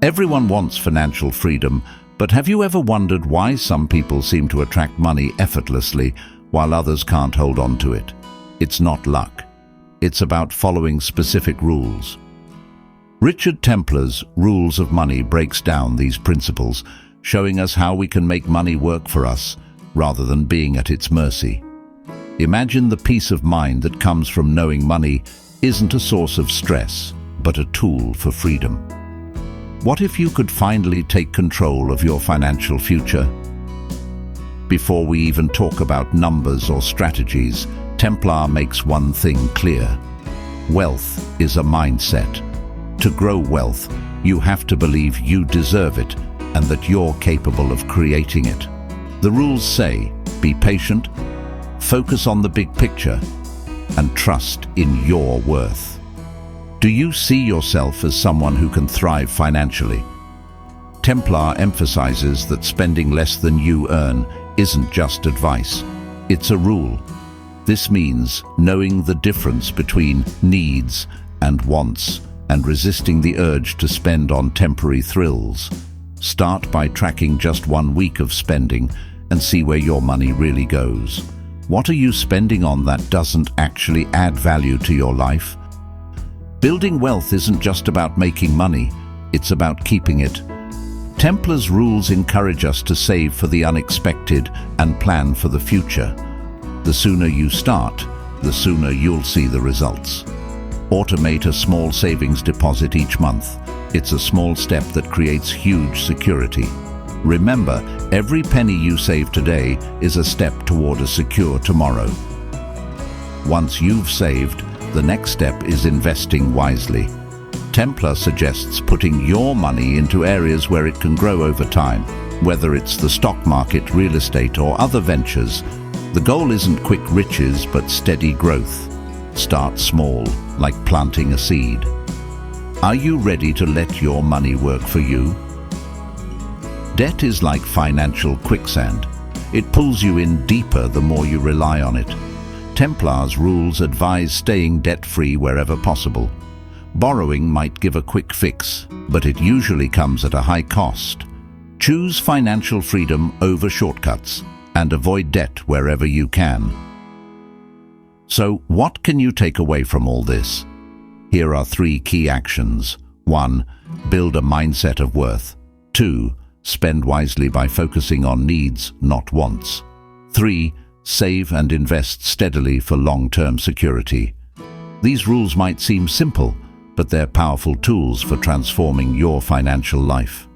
Everyone wants financial freedom, but have you ever wondered why some people seem to attract money effortlessly while others can't hold on to it? It's not luck. It's about following specific rules. Richard Templar's Rules of Money breaks down these principles, showing us how we can make money work for us rather than being at its mercy. Imagine the peace of mind that comes from knowing money isn't a source of stress, but a tool for freedom. What if you could finally take control of your financial future? Before we even talk about numbers or strategies, Templar makes one thing clear. Wealth is a mindset. To grow wealth, you have to believe you deserve it and that you're capable of creating it. The rules say, be patient, focus on the big picture, and trust in your worth. Do you see yourself as someone who can thrive financially? Templar emphasizes that spending less than you earn isn't just advice, it's a rule. This means knowing the difference between needs and wants and resisting the urge to spend on temporary thrills. Start by tracking just 1 week of spending and see where your money really goes. What are you spending on that doesn't actually add value to your life? Building wealth isn't just about making money, it's about keeping it. Templar's rules encourage us to save for the unexpected and plan for the future. The sooner you start, the sooner you'll see the results. Automate a small savings deposit each month. It's a small step that creates huge security. Remember, every penny you save today is a step toward a secure tomorrow. Once you've saved, the next step is investing wisely. Templar suggests putting your money into areas where it can grow over time, whether it's the stock market, real estate, or other ventures. The goal isn't quick riches, but steady growth. Start small, like planting a seed. Are you ready to let your money work for you? Debt is like financial quicksand. It pulls you in deeper the more you rely on it. Templar's rules advise staying debt-free wherever possible. Borrowing might give a quick fix, but it usually comes at a high cost. Choose financial freedom over shortcuts and avoid debt wherever you can. So, what can you take away from all this? Here are 3 key actions. 1. Build a mindset of worth. 2. Spend wisely by focusing on needs, not wants. 3. Save and invest steadily for long-term security. These rules might seem simple, but they're powerful tools for transforming your financial life.